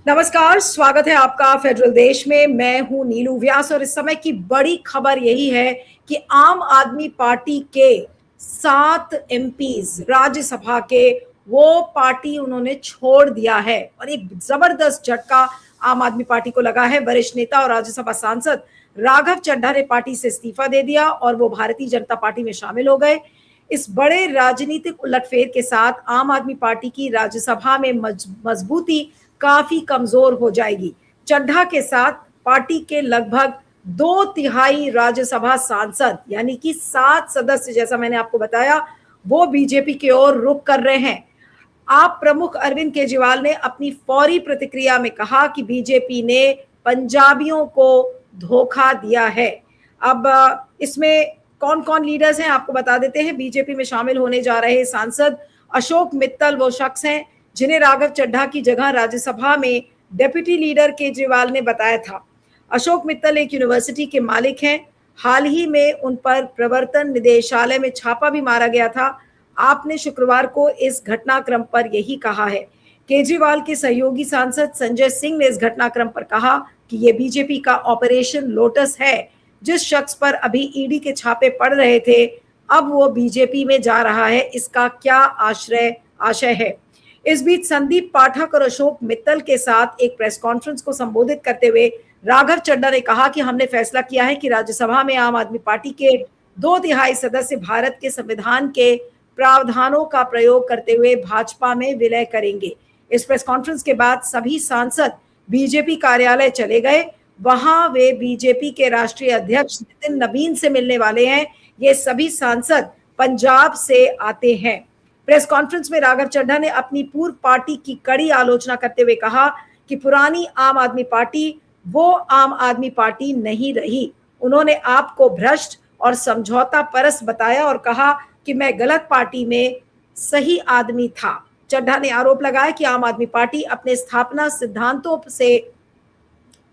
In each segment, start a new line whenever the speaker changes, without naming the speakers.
नमस्कार, स्वागत है आपका फेडरल देश में। मैं हूं नीलू व्यास और इस समय की बड़ी खबर यही है कि आम आदमी पार्टी के 7 एमपीज राज्यसभा के वो पार्टी उन्होंने छोड़ दिया है और एक जबरदस्त झटका आम आदमी पार्टी को लगा है। वरिष्ठ नेता और राज्यसभा सांसद राघव चड्ढा ने पार्टी से इस्तीफा दे दिया और वो भारतीय जनता पार्टी में शामिल हो गए। इस बड़े राजनीतिक उलटफेर के साथ आम आदमी पार्टी की राज्यसभा में मजबूती काफी कमजोर हो जाएगी। चड्ढा के साथ पार्टी के लगभग 2/3 राज्यसभा सांसद यानी कि 7 सदस्य, जैसा मैंने आपको बताया, वो बीजेपी की ओर रुख कर रहे हैं। आप प्रमुख अरविंद केजरीवाल ने अपनी फौरी प्रतिक्रिया में कहा कि बीजेपी ने पंजाबियों को धोखा दिया है। अब इसमें कौन कौन लीडर्स हैं आपको बता देते हैं। बीजेपी में शामिल होने जा रहे सांसद अशोक मित्तल वो शख्स हैं जिन्हें राघव चड्ढा की जगह राज्यसभा में डेप्यूटी लीडर केजरीवाल ने बताया था। अशोक मित्तल एक यूनिवर्सिटी के मालिक हैं। हाल ही में उन पर प्रवर्तन निदेशालय में छापा भी मारा गया था। आपने शुक्रवार को इस घटनाक्रम पर यही कहा है। केजरीवाल के सहयोगी सांसद संजय सिंह ने इस घटनाक्रम पर कहा कि यह बीजेपी का ऑपरेशन लोटस है। जिस शख्स पर अभी ईडी के छापे पड़ रहे थे, अब वो बीजेपी में जा रहा है, इसका क्या आशय है। इस बीच संदीप पाठक और अशोक मित्तल के साथ एक प्रेस कॉन्फ्रेंस को संबोधित करते हुए राघव चड्ढा ने कहा कि हमने फैसला किया है कि राज्यसभा में आम आदमी पार्टी के 2/3 सदस्य भारत के संविधान के प्रावधानों का प्रयोग करते हुए भाजपा में विलय करेंगे। इस प्रेस कॉन्फ्रेंस के बाद सभी सांसद बीजेपी कार्यालय चले गए। वहां वे बीजेपी के राष्ट्रीय अध्यक्ष नितिन नवीन से मिलने वाले हैं। ये सभी सांसद पंजाब से आते हैं। प्रेस कॉन्फ्रेंस में राघव चड्ढा ने अपनी पूर्व पार्टी की कड़ी आलोचना करते हुए कहा कि पुरानी आम आदमी पार्टी वो आम आदमी पार्टी नहीं रही। उन्होंने आपको भ्रष्ट और समझौता परस्त बताया और कहा कि मैं गलत पार्टी में सही आदमी था। चड्ढा ने आरोप लगाया कि आम आदमी पार्टी अपने स्थापना सिद्धांतों से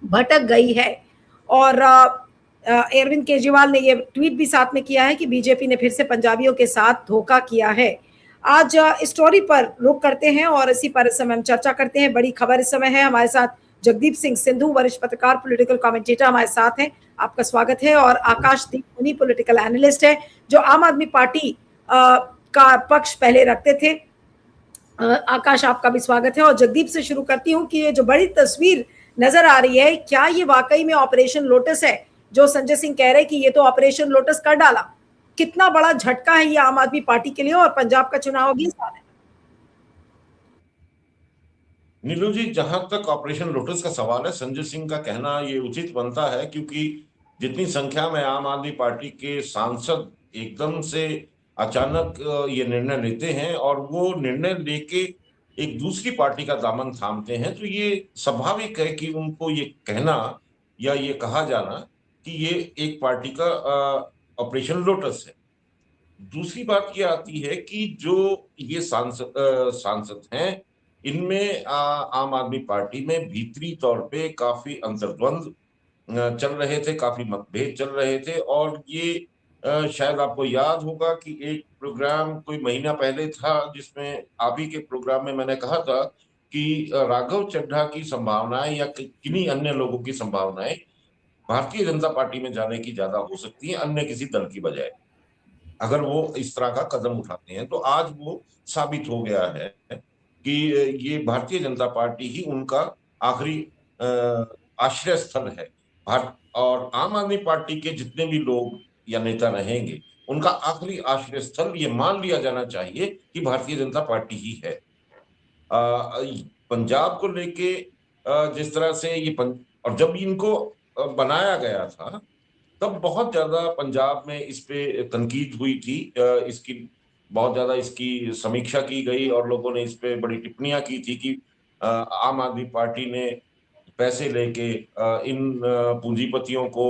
भटक गई है। और अरविंद केजरीवाल ने ये ट्वीट भी साथ में किया है कि बीजेपी ने फिर से पंजाबियों के साथ धोखा किया है। आज इस स्टोरी पर रुक करते हैं और इसी पर इस समय हम चर्चा करते हैं। बड़ी खबर इस समय है। हमारे साथ जगदीप सिंह सिंधु, वरिष्ठ पत्रकार, पॉलिटिकल कमेंटेटर हमारे साथ हैं। आपका स्वागत है। और आकाश दीप मुनि, पॉलिटिकल एनालिस्ट है, जो आम आदमी पार्टी का पक्ष पहले रखते थे। आकाश, आपका भी स्वागत है। और जगदीप से शुरू करती हूँ कि ये जो बड़ी तस्वीर नजर आ रही है, क्या ये वाकई में ऑपरेशन लोटस है, जो संजय सिंह कह रहे हैं कि ये तो ऑपरेशन लोटस कर डाला? कितना बड़ा झटका है ये आम आदमी पार्टी के लिए, और पंजाब का चुनाव अगले साल है।
नीलू जी, जहां तक ऑपरेशन लोटस का सवाल है, संजय सिंह का कहना ये उचित बनता है, क्योंकि जितनी संख्या में आम आदमी पार्टी के सांसद एकदम से अचानक ये निर्णय लेते हैं और वो निर्णय लेके एक दूसरी पार्टी का दामन थामते हैं, तो ये स्वाभाविक है कि उनको ये कहना या ये कहा जाना कि ये एक पार्टी का ऑपरेशन लोटस है। दूसरी बात ये आती है कि जो ये सांसद हैं, इनमें आम आदमी पार्टी में भीतरी तौर पे काफी अंतर्द्वंद चल रहे थे, काफी मतभेद चल रहे थे। और ये शायद आपको याद होगा कि एक प्रोग्राम कोई महीना पहले था जिसमें आप ही के प्रोग्राम में मैंने कहा था कि राघव चड्ढा की संभावनाएं या किन्हीं अन्य लोगों की संभावनाएं भारतीय जनता पार्टी में जाने की ज्यादा हो सकती है अन्य किसी दल की बजाय, अगर वो इस तरह का कदम उठाते हैं। तो आज वो साबित हो गया है कि ये भारतीय जनता पार्टी ही उनका आखिरी आश्रय स्थल है। और आम आदमी पार्टी के जितने भी लोग या नेता रहेंगे, उनका आखिरी आश्रय स्थल ये मान लिया जाना चाहिए कि भारतीय जनता पार्टी ही है। पंजाब को लेके जिस तरह से और जब इनको बनाया गया था, तब बहुत ज्यादा पंजाब में इस पे तनकीद हुई थी। इसकी बहुत ज्यादा इसकी समीक्षा की गई और लोगों ने इस पे बड़ी टिप्पणियां की थी कि आम आदमी पार्टी ने पैसे लेके इन पूंजीपतियों को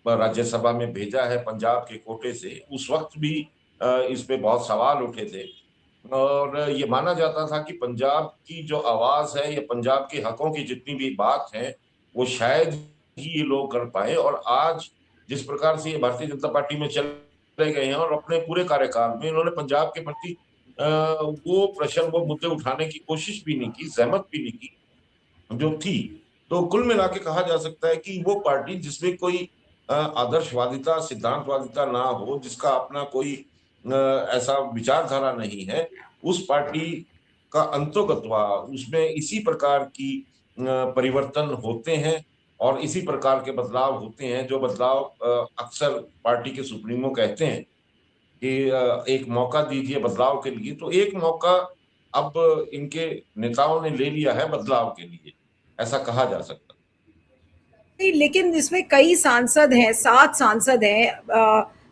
राज्यसभा में भेजा है पंजाब के कोटे से। उस वक्त भी इस पे बहुत सवाल उठे थे और ये माना जाता था कि पंजाब की जो आवाज है या पंजाब के हकों की जितनी भी बात है, वो शायद ही ये लोग कर पाए। और आज जिस प्रकार से ये भारतीय जनता पार्टी में चले गए हैं और अपने पूरे कार्यकाल में इन्होंने पंजाब के प्रति वो प्रश्न, वो मुद्दे उठाने की कोशिश भी नहीं की, सहमत भी नहीं की। जो थी। तो कुल मिला के कहा जा सकता है कि वो पार्टी जिसमें कोई आदर्शवादिता, सिद्धांतवादिता ना हो, जिसका अपना कोई ऐसा विचारधारा नहीं है, उस पार्टी का अंतोगत्वा उसमें इसी प्रकार की परिवर्तन होते हैं और इसी प्रकार के बदलाव होते हैं, जो बदलाव अक्सर पार्टी के सुप्रीमो कहते हैं कि एक मौका दीजिए बदलाव के लिए। तो एक मौका अब इनके नेताओं ने ले लिया है बदलाव के लिए, ऐसा कहा जा सकता
नहीं, लेकिन इसमें कई सांसद हैं, 7 सांसद हैं।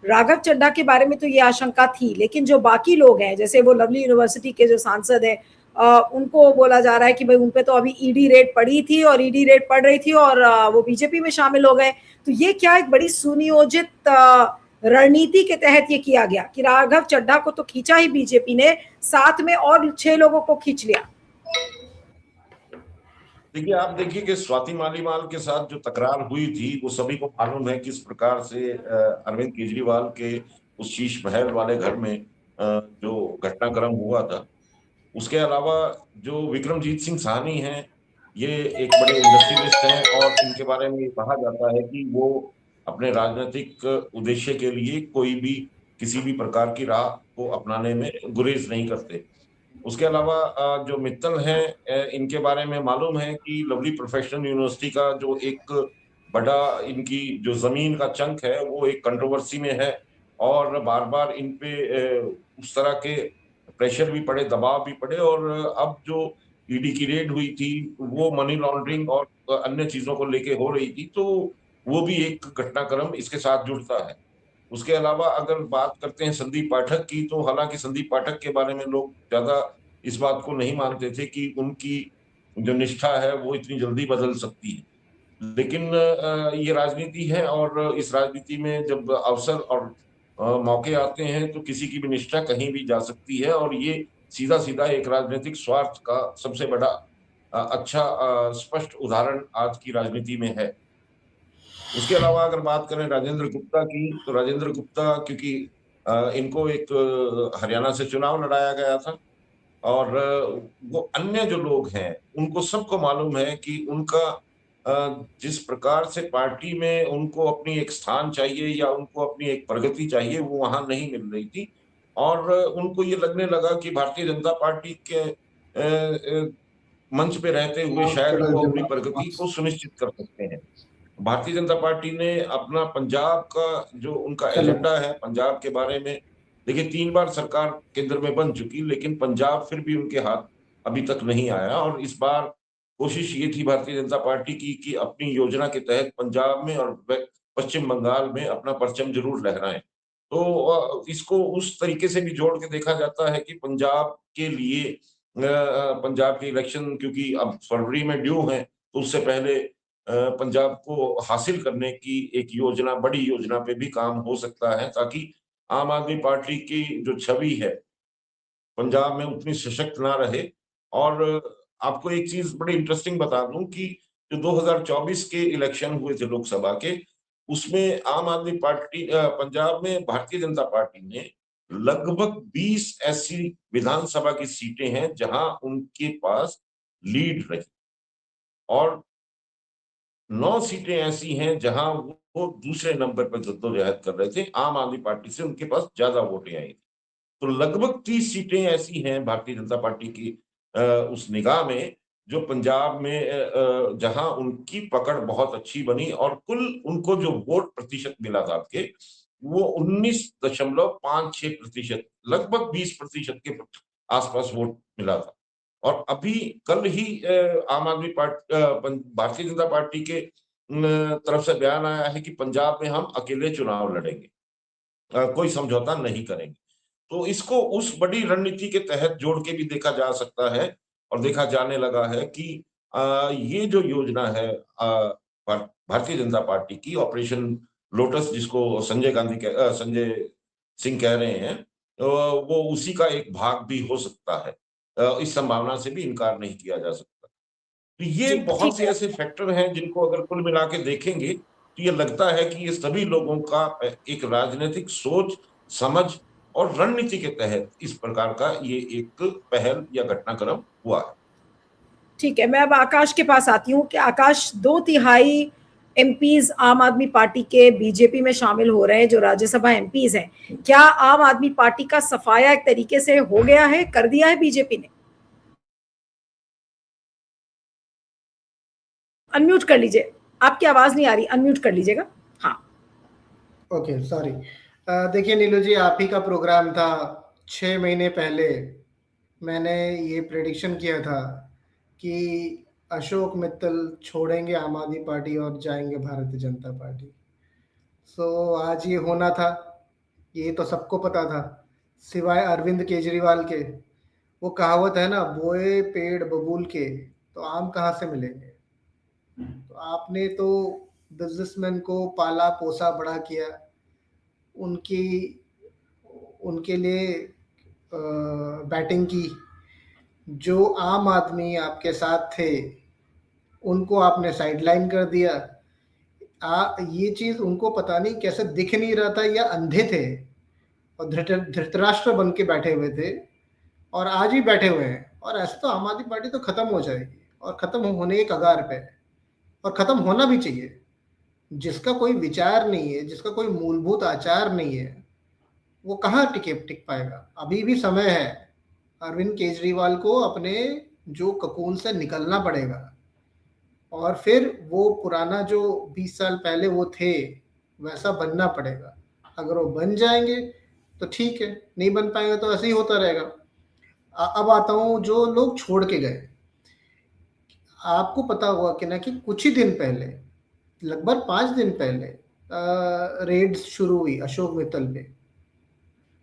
राघव चड्ढा के बारे में तो ये आशंका थी, लेकिन जो बाकी लोग हैं, जैसे वो लवली यूनिवर्सिटी के जो सांसद हैं, उनको बोला जा रहा है कि भाई उन पे तो अभी ईडी रेड पड़ी थी और ईडी रेड पड़ रही थी और वो बीजेपी में शामिल हो गए। तो ये क्या एक बड़ी सुनियोजित रणनीति के तहत ये किया गया कि राघव चड्ढा को तो खींचा ही बीजेपी ने, साथ में और 6 लोगों को खींच लिया।
देखिए, आप देखिए कि स्वाति मालीवाल के साथ जो तकरार हुई थी, वो सभी को मालूम है किस प्रकार से अरविंद केजरीवाल के उस शीश महल वाले घर में जो घटनाक्रम हुआ था। उसके अलावा जो विक्रमजीत सिंह साहनी हैं, ये एक बड़े इंडस्ट्रियलिस्ट हैं और इनके बारे में ये कहा जाता है कि वो अपने राजनीतिक उद्देश्य के लिए कोई भी किसी भी प्रकार की राह को अपनाने में गुरेज नहीं करते। उसके अलावा जो मित्तल हैं, इनके बारे में मालूम है कि लवली प्रोफेशनल यूनिवर्सिटी का जो एक बड़ा इनकी जो जमीन का चंक है वो एक कंट्रोवर्सी में है और बार बार इन पे उस तरह के प्रेशर भी पड़े, दबाव भी पड़े। और अब जो ईडी की रेड हुई थी वो मनी लॉन्ड्रिंग और अन्य चीजों को लेके हो रही थी, तो वो भी एक घटनाक्रम इसके साथ जुड़ता है। उसके अलावा अगर बात करते हैं संदीप पाठक की, तो हालांकि संदीप पाठक के बारे में लोग ज्यादा इस बात को नहीं मानते थे कि उनकी जो निष्ठा है वो इतनी जल्दी बदल सकती है। लेकिन ये राजनीति है और इस राजनीति में जब अवसर और मौके आते हैं तो किसी की भी निष्ठा कहीं भी जा सकती है, और ये सीधा सीधा एक राजनीतिक स्वार्थ का सबसे बड़ा अच्छा स्पष्ट उदाहरण आज की राजनीति में है। उसके अलावा अगर बात करें राजेंद्र गुप्ता की, तो राजेंद्र गुप्ता क्योंकि इनको एक हरियाणा से चुनाव लड़ाया गया था और वो अन्य जो लोग हैं उनको सबको मालूम है कि उनका जिस प्रकार से पार्टी में उनको अपनी एक स्थान चाहिए या उनको अपनी एक प्रगति चाहिए, वो वहां नहीं मिल रही थी। और उनको ये लगने लगा कि भारतीय जनता पार्टी के मंच पे रहते हुए शायद वो अपनी प्रगति को सुनिश्चित कर सकते हैं। भारतीय जनता पार्टी ने अपना पंजाब का जो उनका एजेंडा है, पंजाब के बारे में, देखिए 3 बार सरकार केंद्र में बन चुकी, लेकिन पंजाब फिर भी उनके हाथ अभी तक नहीं आया। और इस बार कोशिश ये थी भारतीय जनता पार्टी की कि अपनी योजना के तहत पंजाब में और पश्चिम बंगाल में अपना परचम जरूर लहराएं। तो इसको उस तरीके से भी जोड़ के देखा जाता है कि पंजाब के लिए पंजाब के इलेक्शन क्योंकि अब फरवरी में ड्यू हैं, तो उससे पहले पंजाब को हासिल करने की एक योजना, बड़ी योजना पे भी काम हो सकता है, ताकि आम आदमी पार्टी की जो छवि है पंजाब में उतनी सशक्त ना रहे। और आपको एक चीज बड़ी इंटरेस्टिंग बता दूं कि जो 2024 के इलेक्शन हुए थे लोकसभा के, उसमें आम आदमी पार्टी पंजाब में भारतीय जनता पार्टी ने लगभग 20 ऐसी विधानसभा की सीटें हैं जहां उनके पास लीड रही, और 9 सीटें ऐसी हैं जहां वो दूसरे नंबर पर जद्दोजहद कर रहे थे, आम आदमी पार्टी से उनके पास ज्यादा वोटें आई थी। तो लगभग 30 सीटें ऐसी हैं भारतीय जनता पार्टी की उस निगाह में, जो पंजाब में जहां उनकी पकड़ बहुत अच्छी बनी और कुल उनको जो वोट प्रतिशत मिला था आपके, वो 19.56%, लगभग 20% के आसपास वोट मिला था। और अभी कल ही आम आदमी पार्टी, भारतीय जनता पार्टी के तरफ से बयान आया है कि पंजाब में हम अकेले चुनाव लड़ेंगे, कोई समझौता नहीं करेंगे। तो इसको उस बड़ी रणनीति के तहत जोड़ के भी देखा जा सकता है और देखा जाने लगा है कि ये जो योजना है भारतीय जनता पार्टी की, ऑपरेशन लोटस, जिसको संजय सिंह कह रहे हैं, वो उसी का एक भाग भी हो सकता है। इस संभावना से भी इनकार नहीं किया जा सकता। तो ये
जी,
बहुत
ठीक
से
है।
ऐसे फैक्टर हैं जिनको अगर कुल मिला के देखेंगे तो ये लगता है कि ये सभी लोगों का एक राजनीतिक सोच, समझ और रणनीति के तहत इस प्रकार का ये एक पहल या घटनाक्रम हुआ है।
ठीक है, मैं अब आकाश के पास आती हूँ कि आकाश, 2/3 एमपीज आम आदमी पार्टी के बीजेपी में शामिल हो रहे हैं, जो राज्यसभा एमपीज हैं। क्या आम आदमी पार्टी का सफाया एक तरीके से हो गया है, कर दिया है बीजेपी ने? अनम्यूट कर लीजिए, आपकी आवाज नहीं आ रही, अनम्यूट कर लीजिएगा। हाँ,
ओके, सॉरी। देखिए नीलू जी, आप ही का प्रोग्राम था 6 महीने पहले। मैंने ये प्रेडिक्शन किया था कि अशोक मित्तल छोड़ेंगे आम आदमी पार्टी और जाएंगे भारतीय जनता पार्टी। सो आज ये होना था, ये तो सबको पता था सिवाय अरविंद केजरीवाल के। वो कहावत है ना, बोए पेड़ बबूल के तो आम कहाँ से मिलेंगे। तो आपने तो बिजनेसमैन को पाला पोसा बड़ा किया, उनकी उनके लिए बैटिंग की। जो आम आदमी आपके साथ थे उनको आपने साइडलाइन कर दिया। ये चीज उनको पता नहीं कैसे दिख नहीं रहा था, या अंधे थे और धृतराष्ट्र बन के बैठे हुए थे, और आज भी बैठे हुए हैं। और ऐसे तो आम आदमी पार्टी तो खत्म हो जाएगी, और खत्म होने के कगार पे है, और खत्म होना भी चाहिए। जिसका कोई विचार नहीं है, जिसका कोई मूलभूत आचार नहीं है, वो कहाँ टिक पाएगा। अभी भी समय है, अरविंद केजरीवाल को अपने जो ककून से निकलना पड़ेगा, और फिर वो पुराना जो 20 साल पहले वो थे वैसा बनना पड़ेगा। अगर वो बन जाएंगे तो ठीक है, नहीं बन पाएंगे तो ऐसे ही होता रहेगा। अब आता हूँ जो लोग छोड़ के गए। आपको पता होगा कि ना कि कुछ ही दिन पहले, लगभग 5 दिन पहले, रेड्स शुरू हुई अशोक मित्तल पे।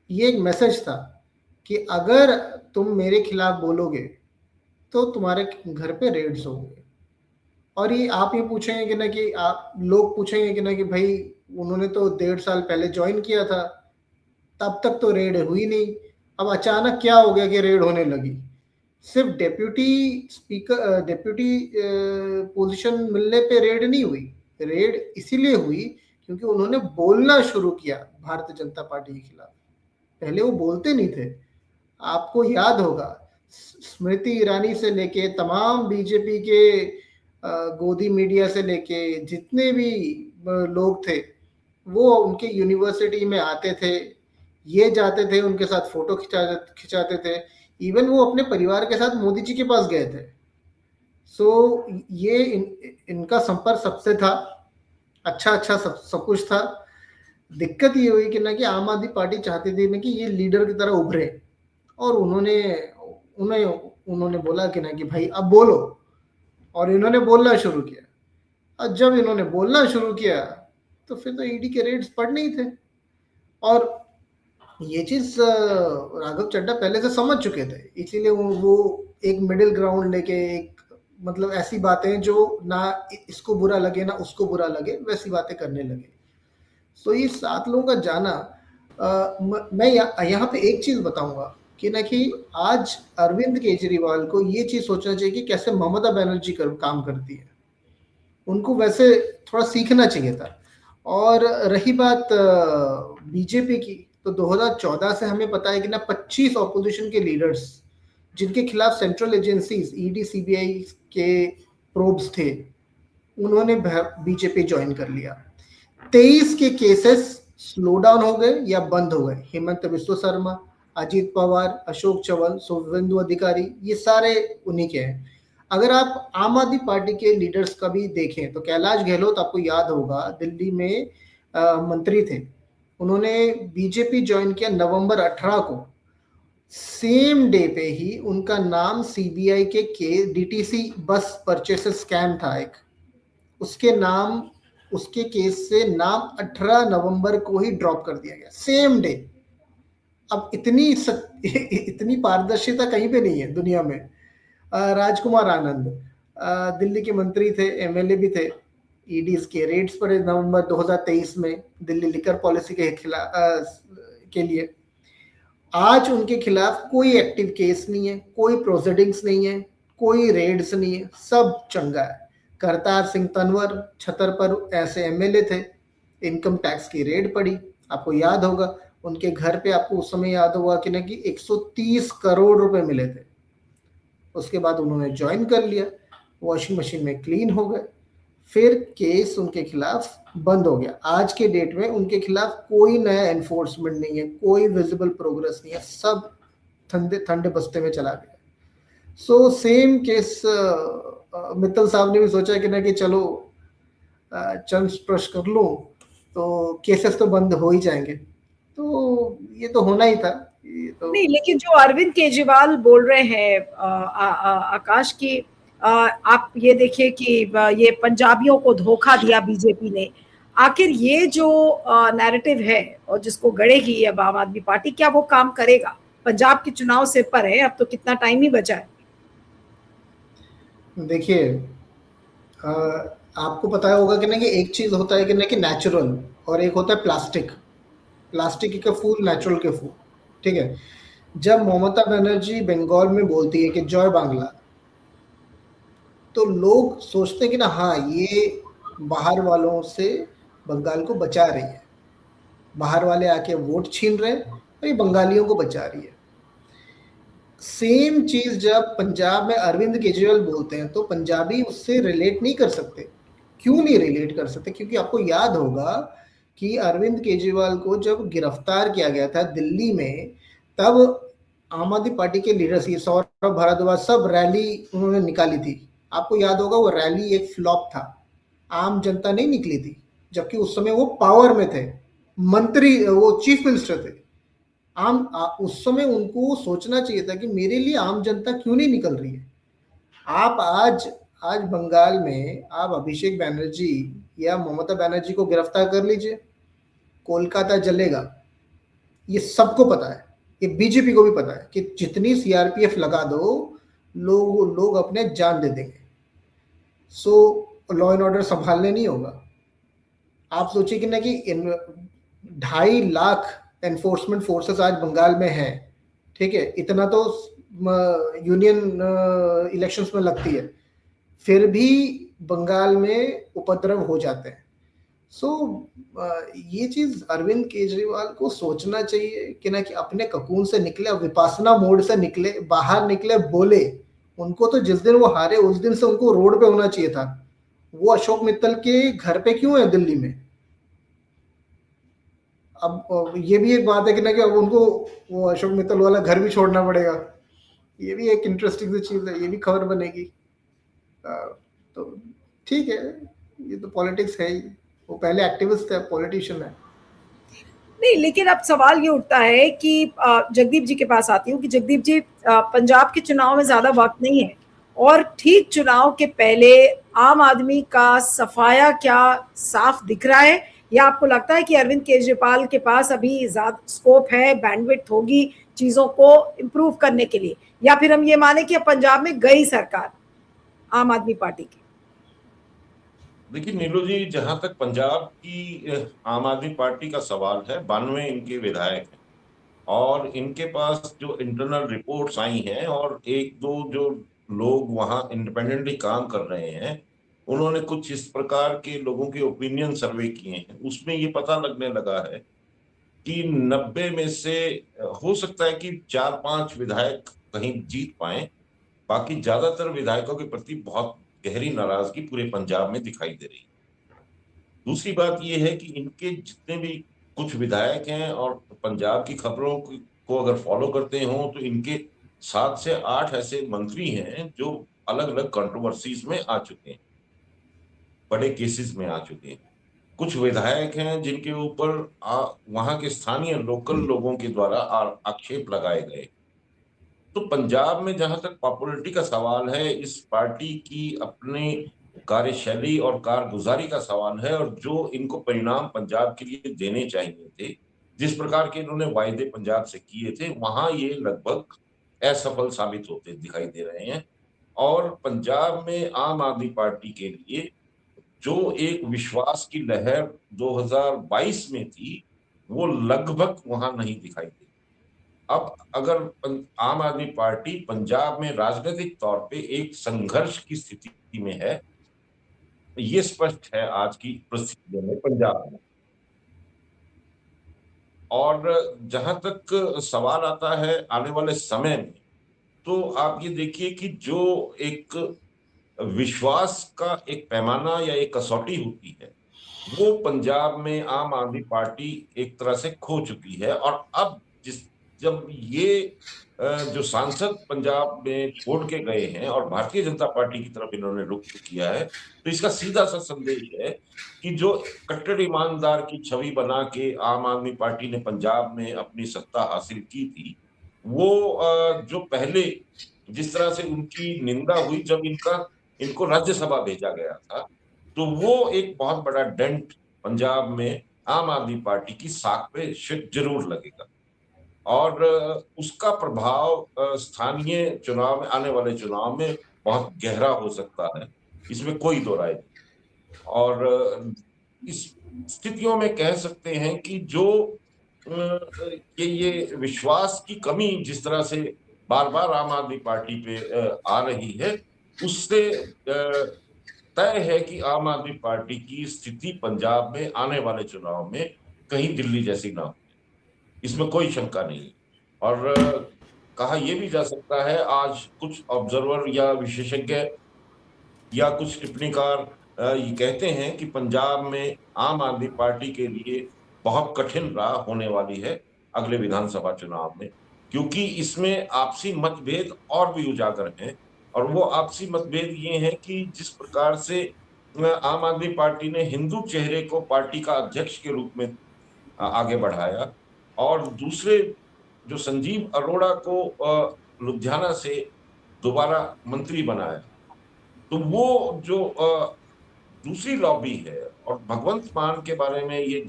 ये एक मैसेज था कि अगर तुम मेरे खिलाफ बोलोगे तो तुम्हारे घर पे रेड्स होंगे। और ये आप ये पूछेंगे कि ना कि आप लोग पूछेंगे कि ना कि भाई उन्होंने तो 1.5 साल पहले ज्वाइन किया था, तब तक तो रेड हुई नहीं, अब अचानक क्या हो गया कि रेड होने लगी। सिर्फ डेप्यूटी स्पीकर, डेप्यूटी पोजीशन मिलने पे रेड नहीं हुई। रेड इसीलिए हुई क्योंकि उन्होंने बोलना शुरू किया भारतीय जनता पार्टी के खिलाफ। पहले वो बोलते नहीं थे। आपको याद होगा, स्मृति ईरानी से लेके तमाम बीजेपी के गोदी मीडिया से लेके जितने भी लोग थे, वो उनके यूनिवर्सिटी में आते थे, ये जाते थे, उनके साथ फोटो खिंचाते थे। इवन वो अपने परिवार के साथ मोदी जी के पास गए थे। सो ये इनका संपर्क सबसे था, अच्छा सब कुछ था। दिक्कत ये हुई कि ना कि आम आदमी पार्टी चाहती थी ना कि ये लीडर की तरह उभरे, और उन्होंने बोला कि ना कि भाई अब बोलो, और इन्होंने बोलना शुरू किया। और जब इन्होंने बोलना शुरू किया तो फिर तो ईडी के रेड्स पड़ने ही थे। और ये चीज राघव चड्ढा पहले से समझ चुके थे, इसीलिए वो एक मिडिल ग्राउंड लेके, एक मतलब ऐसी बातें जो ना इसको बुरा लगे ना उसको बुरा लगे, वैसी बातें करने लगे। तो ये 7 लोगों का जाना, मैं यहाँ पे एक चीज बताऊंगा कि ना कि आज अरविंद केजरीवाल को ये चीज सोचना चाहिए कि कैसे ममता बनर्जी काम करती है। उनको वैसे थोड़ा सीखना चाहिए था। और रही बात बीजेपी की, तो 2014 से हमें पता है कि ना 25 ऑपोजिशन के लीडर्स जिनके खिलाफ सेंट्रल एजेंसीज ईडी सीबीआई के प्रोब्स थे, उन्होंने बीजेपी ज्वाइन कर लिया। 23 के केसेस स्लो डाउन हो गए या बंद हो गए। हेमंत बिस्व शर्मा, अजीत पवार, अशोक चव्हाण, शुभेंदु अधिकारी, ये सारे उन्हीं के हैं। अगर आप आम आदमी पार्टी के लीडर्स का भी देखें तो कैलाश गहलोत, आपको याद होगा, दिल्ली में मंत्री थे। उन्होंने बीजेपी ज्वाइन किया नवंबर 18 को। सेम डे पे ही उनका नाम सीबीआई के डीटीसी बस परचेस स्कैम था एक, उसके केस से नाम 18 नवंबर को ही ड्रॉप कर दिया गया, सेम डे। अब इतनी पारदर्शिता कहीं पे नहीं है दुनिया में। राजकुमार आनंद दिल्ली के मंत्री थे, एमएलए भी थे। ईडी के रेड्स पड़े नवंबर 2023 में दिल्ली लिकर पॉलिसी के खिलाफ के लिए। आज उनके खिलाफ कोई एक्टिव केस नहीं है, कोई प्रोसीडिंग्स नहीं है, कोई रेड्स नहीं है, सब चंगा है। करतार सिंह तंवर, छतरपुर ऐसे एमएलए थे, इनकम टैक्स की रेड पड़ी। आपको याद होगा उनके घर पे, आपको उस समय याद होगा कि ना कि 130 करोड़ रुपए मिले थे। उसके बाद उन्होंने ज्वाइन कर लिया, वॉशिंग मशीन में क्लीन हो गए, फिर केस उनके खिलाफ बंद हो गया। आज के डेट में उनके खिलाफ कोई नया एनफोर्समेंट नहीं है, कोई विजिबल प्रोग्रेस नहीं है, सब ठंडे ठंडे बस्ते में चला गया। सो सेम केस मित्तल साहब ने भी सोचा कि ना कि चलो चंद स्पर्श कर लूं तो केसेस तो बंद हो ही जाएंगे, तो ये तो होना ही था। ये तो
नहीं, लेकिन जो अरविंद केजरीवाल बोल रहे हैं आकाश की, आप ये देखिए कि ये पंजाबियों को धोखा दिया बीजेपी ने। आखिर ये जो नैरेटिव है और जिसको गढ़ेगी अब आम आदमी पार्टी, क्या वो काम करेगा? पंजाब के चुनाव सिर पर है, अब तो कितना टाइम ही बचा है।
देखिए, आपको पता होगा कि ना कि एक चीज होता है कि ना कि नेचुरल, और एक होता है प्लास्टिक। प्लास्टिक के फूल, नेचुरल के फूल, ठीक है। जब ममता बनर्जी बंगाल में बोलती है कि जय बांग्ला, तो लोग सोचते हैं कि ना हाँ, ये बाहर वालों से बंगाल को बचा रही है, बाहर वाले आके वोट छीन रहे हैं और ये बंगालियों को बचा रही है। सेम चीज जब पंजाब में अरविंद केजरीवाल बोलते हैं तो पंजाबी उससे रिलेट नहीं कर सकते। क्यों नहीं रिलेट कर सकते? क्योंकि आपको याद होगा कि अरविंद केजरीवाल को जब गिरफ्तार किया गया था दिल्ली में, तब आम आदमी पार्टी के लीडर्स, ये सौरभ भारद्वाज, सब रैली उन्होंने निकाली थी। आपको याद होगा वो रैली एक फ्लॉप था, आम जनता नहीं निकली थी, जबकि उस समय वो पावर में थे, मंत्री, वो चीफ मिनिस्टर थे। उस समय उनको सोचना चाहिए था कि मेरे लिए आम जनता क्यों नहीं निकल रही है। आप आज आज बंगाल में आप अभिषेक बैनर्जी या ममता बनर्जी को गिरफ्तार कर लीजिए, कोलकाता जलेगा। ये सबको पता है, ये बीजेपी को भी पता है कि जितनी सीआरपीएफ लगा दो, लोग अपने जान दे देंगे। सो लॉ एंड ऑर्डर संभालने नहीं होगा। आप सोचिए कि ना कि 2.5 लाख एनफोर्समेंट फोर्सेस आज बंगाल में है, ठीक है। इतना तो यूनियन इलेक्शंस में लगती है, फिर भी बंगाल में उपद्रव हो जाते हैं। सो ये चीज अरविंद केजरीवाल को सोचना चाहिए कि ना कि अपने ककून से निकले, विपासना मोड से निकले, बाहर निकले, बोले। उनको तो जिस दिन वो हारे उस दिन से उनको रोड पे होना चाहिए था। वो अशोक मित्तल के घर पे क्यों है दिल्ली में? अब ये भी एक बात है कि ना कि अब उनको वो अशोक मित्तल वाला घर भी छोड़ना पड़ेगा। ये भी एक इंटरेस्टिंग सी चीज है, ये भी खबर बनेगी। तो ठीक है, ये तो पॉलिटिक्स है ही। वो पहले एक्टिविस्ट है, पॉलिटिशियन है।
नहीं, लेकिन अब सवाल ये उठता है कि जगदीप जी के पास आती हूँ कि जगदीप जी, पंजाब के चुनाव में ज्यादा वक्त नहीं है और ठीक चुनाव के पहले आम आदमी का सफाया क्या साफ दिख रहा है, या आपको लगता है कि अरविंद केजरीवाल के पास अभी ज्यादा स्कोप है, बैंडविड्थ होगी चीजों को इम्प्रूव करने के लिए, या फिर हम ये माने कि अब पंजाब में गई सरकार आम आदमी पार्टी की?
देखिए नीलू जी, जहां तक पंजाब की आम आदमी पार्टी का सवाल है, 92 इनके विधायक हैं और इनके पास जो इंटरनल रिपोर्ट्स आई हैं और एक दो जो लोग वहां इंडिपेंडेंटली काम कर रहे हैं, उन्होंने कुछ इस प्रकार के लोगों के ओपिनियन सर्वे किए हैं। उसमें ये पता लगने लगा है कि 90 में से हो सकता है कि 4-5 विधायक कहीं जीत पाए, बाकी ज्यादातर विधायकों के प्रति बहुत गहरी नाराजगी पूरे पंजाब में दिखाई दे रही है। दूसरी बात यह है कि इनके जितने भी कुछ विधायक हैं और पंजाब की खबरों को अगर फॉलो करते हो तो इनके 7 से 8 ऐसे मंत्री हैं जो अलग अलग कंट्रोवर्सीज में आ चुके हैं, बड़े केसेस में आ चुके हैं। कुछ विधायक हैं जिनके ऊपर वहां के स्थानीय लोकल लोगों के द्वारा आक्षेप लगाए गए। तो पंजाब में जहां तक पॉपुलरिटी का सवाल है, इस पार्टी की अपनी कार्यशैली और कारगुजारी का सवाल है, और जो इनको परिणाम पंजाब के लिए देने चाहिए थे, जिस प्रकार के इन्होंने वायदे पंजाब से किए थे, वहां ये लगभग असफल साबित होते दिखाई दे रहे हैं। और पंजाब में आम आदमी पार्टी के लिए जो एक विश्वास की लहर 2022 में थी, वो लगभग वहां नहीं दिखाई दी। अब अगर आम आदमी पार्टी पंजाब में राजनीतिक तौर पे एक संघर्ष की स्थिति में है, ये स्पष्ट है आज की परिस्थितियों में पंजाब में। और जहां तक सवाल आता है आने वाले समय में, तो आप ये देखिए कि जो एक विश्वास का एक पैमाना या एक कसौटी होती है, वो पंजाब में आम आदमी पार्टी एक तरह से खो चुकी है। और अब जब ये जो सांसद पंजाब में छोड़ के गए हैं और भारतीय जनता पार्टी की तरफ इन्होंने रुख किया है, तो इसका सीधा सा संदेश है कि जो कट्टर ईमानदार की छवि बना के आम आदमी पार्टी ने पंजाब में अपनी सत्ता हासिल की थी, वो जो पहले जिस तरह से उनकी निंदा हुई जब इनको राज्यसभा भेजा गया था, तो वो एक बहुत बड़ा डेंट पंजाब में आम आदमी पार्टी की साख पे जरूर लगेगा। और उसका प्रभाव स्थानीय चुनाव में, आने वाले चुनाव में बहुत गहरा हो सकता है, इसमें कोई दो राय नहीं। और इस स्थितियों में कह सकते हैं कि जो ये विश्वास की कमी जिस तरह से बार बार आम आदमी पार्टी पे आ रही है, उससे तय है कि आम आदमी पार्टी की स्थिति पंजाब में आने वाले चुनाव में कहीं दिल्ली जैसी ना हो, इसमें कोई शंका नहीं है। और कहा यह भी जा सकता है, आज कुछ ऑब्जर्वर या विशेषज्ञ या कुछ टिप्पणीकार ये कहते हैं कि पंजाब में आम आदमी पार्टी के लिए बहुत कठिन राह होने वाली है अगले विधानसभा चुनाव में, क्योंकि इसमें आपसी मतभेद और भी उजागर हैं। और वो आपसी मतभेद ये हैं कि जिस प्रकार से आम आदमी पार्टी ने हिंदू चेहरे को पार्टी का अध्यक्ष के रूप में आगे बढ़ाया, और दूसरे जो संजीव अरोड़ा को लुधियाना से दोबारा मंत्री बनाया, तो वो जो दूसरी लॉबी है। और भगवंत मान के बारे में ये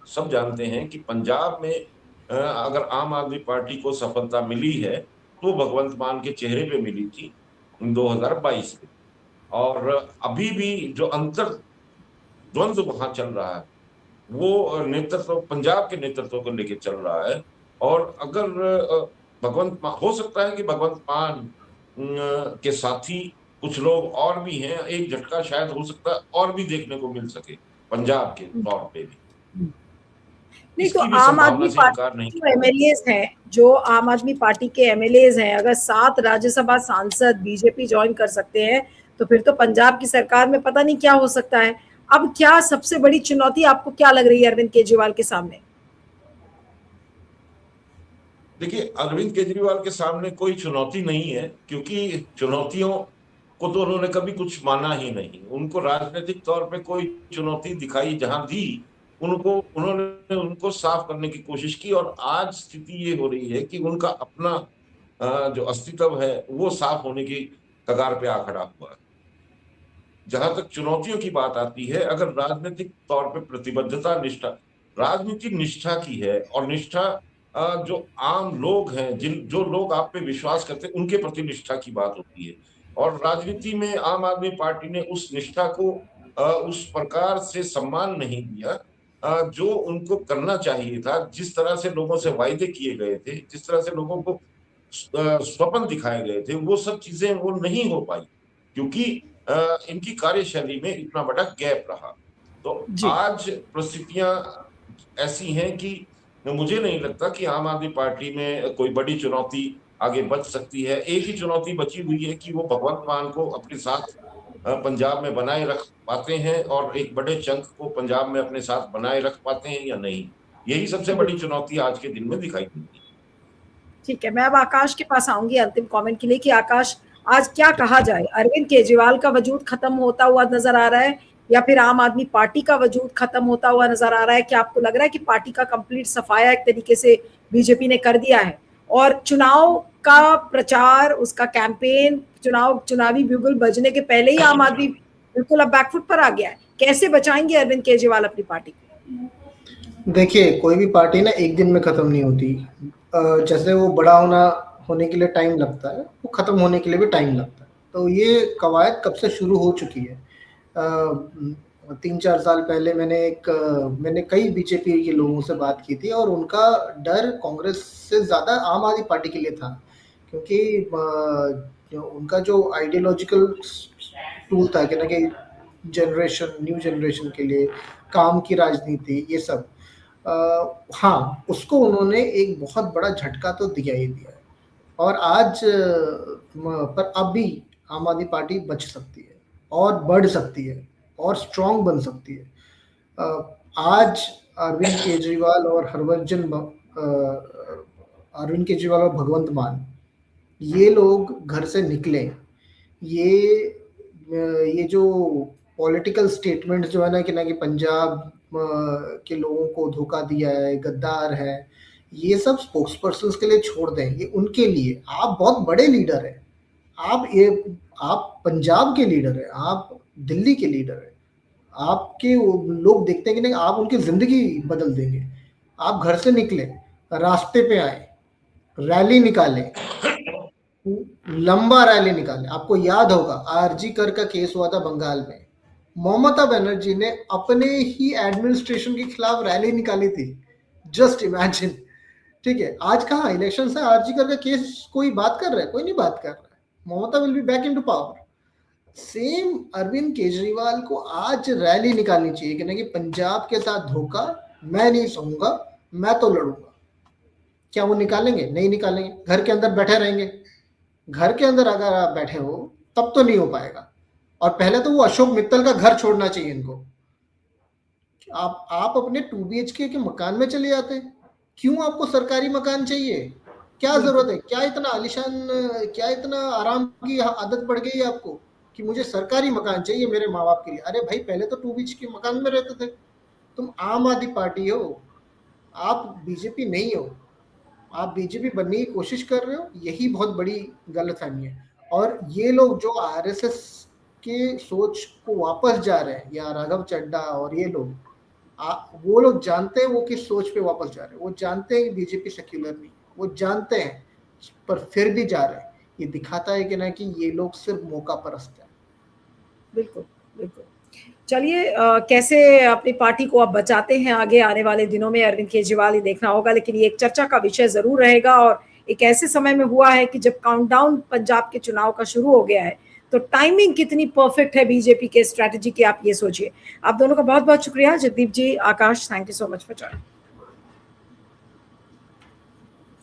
सब जानते हैं कि पंजाब में अगर आम आदमी पार्टी को सफलता मिली है तो भगवंत मान के चेहरे पे मिली थी 2022 में। और अभी भी जो अंतर द्वंद्व वहां चल रहा है, वो नेतृत्व, पंजाब के नेतृत्व को लेकर चल रहा है। और अगर भगवंत मान, हो सकता है कि भगवंत मान के साथी कुछ लोग और भी हैं, एक झटका शायद हो सकता है और भी देखने को मिल सके पंजाब के तौर पे भी।
नहीं तो आम आदमी पार्टी जो एमएलएज हैं, जो आम आदमी पार्टी के एमएलएज हैं, अगर 7 राज्यसभा सांसद बीजेपी ज्वाइन कर सकते हैं तो फिर तो पंजाब की सरकार में पता नहीं क्या हो सकता है। अब क्या सबसे बड़ी चुनौती आपको क्या लग रही है अरविंद केजरीवाल के सामने?
देखिए, अरविंद केजरीवाल के सामने कोई चुनौती नहीं है, क्योंकि चुनौतियों को तो उन्होंने कभी कुछ माना ही नहीं। उनको राजनीतिक तौर पे कोई चुनौती दिखाई जहां दी, उन्होंने उनको साफ करने की कोशिश की। और आज स्थिति ये हो रही है कि उनका अपना जो अस्तित्व है वो साफ होने की कगार पे आ खड़ा हुआ है। जहां तक चुनौतियों की बात आती है, अगर राजनीतिक तौर पे प्रतिबद्धता, निष्ठा, राजनीति निष्ठा की है, और निष्ठा जो आम लोग हैं, जो लोग आप पे विश्वास करते हैं, उनके प्रति निष्ठा की बात होती है। और राजनीति में आम आदमी पार्टी ने उस निष्ठा को उस प्रकार से सम्मान नहीं दिया जो उनको करना चाहिए था। जिस तरह से लोगों से वायदे किए गए थे, जिस तरह से लोगों को स्वप्न दिखाए गए थे, वो सब चीजें वो नहीं हो पाई, क्योंकि इनकी कार्यशैली में इतना बड़ा गैप रहा। तो आज परिस्थितियां ऐसी हैं कि मुझे नहीं लगता कि आम आदमी पार्टी में कोई बड़ी चुनौती आगे बच सकती है। एक ही चुनौती बची हुई है कि वो भगवंत मान को अपने साथ पंजाब में बनाए रख पाते हैं, और एक बड़े चंक को पंजाब में अपने साथ बनाए रख पाते हैं या नहीं। यही सबसे बड़ी चुनौती आज के दिन में दिखाई देती है।
ठीक है, मैं अब आकाश के पास आऊंगी अंतिम कमेंट के लिए कि आकाश, आज क्या कहा जाए, अरविंद केजरीवाल का वजूद खत्म होता हुआ नजर आ रहा है या फिर आम आदमी पार्टी का वजूद खत्म होता हुआ नजर आ रहा है? क्या आपको लग रहा है कि पार्टी का कंप्लीट सफाया एक तरीके से बीजेपी ने कर दिया है, और चुनाव का प्रचार, उसका कैंपेन, चुनावी बिगुल बजने के पहले ही आम आदमी बिल्कुल अब बैकफुट पर आ गया है? कैसे बचाएंगे अरविंद केजरीवाल अपनी पार्टी?
देखिए, कोई भी पार्टी ना एक दिन में खत्म नहीं होती। जैसे वो बड़ा होने के लिए टाइम लगता है, वो खत्म होने के लिए भी टाइम लगता है। तो ये कवायद कब से शुरू हो चुकी है। 3-4 साल पहले मैंने कई बीजेपी के लोगों से बात की थी, और उनका डर कांग्रेस से ज़्यादा आम आदमी पार्टी के लिए था, क्योंकि उनका जो आइडियोलॉजिकल टूल था कि ना कि न्यू जनरेशन के लिए काम की राजनीति, ये सब हाँ, उसको उन्होंने एक बहुत बड़ा झटका तो दिया ही दिया है। और आज पर अब भी आम आदमी पार्टी बच सकती है और बढ़ सकती है और स्ट्रांग बन सकती है। आज अरविंद केजरीवाल और अरविंद केजरीवाल और भगवंत मान, ये लोग घर से निकले, ये जो पॉलिटिकल स्टेटमेंट्स जो है ना कि पंजाब के लोगों को धोखा दिया है, गद्दार है, ये सब स्पोक्स पर्सन के लिए छोड़ दें, ये उनके लिए। आप बहुत बड़े लीडर हैं, आप पंजाब के लीडर हैं, आप दिल्ली के लीडर हैं, आपके लोग देखते हैं कि नहीं आप उनकी जिंदगी बदल देंगे। आप घर से निकले, रास्ते पे आए, रैली निकाले, लंबा रैली निकाले। आपको याद होगा आरजी कर का केस हुआ था बंगाल में, ममता बनर्जी ने अपने ही एडमिनिस्ट्रेशन के खिलाफ रैली निकाली थी। जस्ट इमेजिन, ठीक है। आज कहाँ इलेक्शन से आरजी कर का केस कोई बात कर रहा है? कोई नहीं बात कर रहा है। Mamata will be back into power. Same Arvind Kejriwal को आज रैली निकालनी चाहिए कि नहीं कि पंजाब के साथ धोखा मैं नहीं सहूंगा, मैं तो लड़ूंगा। क्या वो निकालेंगे? नहीं निकालेंगे, घर के अंदर बैठे रहेंगे। घर के अंदर अगर आप बैठे हो तब तो नहीं हो पाएगा। और पहले तो वो अशोक मित्तल का घर छोड़ना चाहिए इनको। आप अपने 2 BHK के मकान में चले जाते। क्यों आपको सरकारी मकान चाहिए? क्या जरूरत है? क्या इतना आलिशान, क्या इतना आराम की आदत पड़ गई है आपको कि मुझे सरकारी मकान चाहिए मेरे माँ बाप के लिए? अरे भाई, पहले तो 2 BHK मकान में रहते थे। तुम आम आदमी पार्टी हो, आप बीजेपी नहीं हो। आप बीजेपी बनने की कोशिश कर रहे हो, यही बहुत बड़ी गलतफहमी है। और ये लोग जो आरएसएस के सोच को वापस जा रहे हैं, या राघव चड्ढा और ये लोग, वो लोग जानते हैं वो किस सोच पे वापस जा रहे हैं। वो जानते हैं कि बीजेपी सेक्युलर नहीं, वो जानते हैं, पर फिर भी जा रहे हैं। ये दिखाता है कि ना कि ये लोग सिर्फ मौका परस्त है।
बिल्कुल बिल्कुल। चलिए, कैसे अपनी पार्टी को आप बचाते हैं आगे आने वाले दिनों में, अरविंद केजरीवाल ही देखना होगा। लेकिन ये एक चर्चा का विषय जरूर रहेगा, और एक ऐसे समय में हुआ है कि जब काउंटडाउन पंजाब के चुनाव का शुरू हो गया है, तो टाइमिंग कितनी परफेक्ट है बीजेपी के स्ट्रैटेजी की, आप ये सोचिए। आप दोनों का बहुत बहुत शुक्रिया, Jagdeep ji, Akash, thank you so much for joining.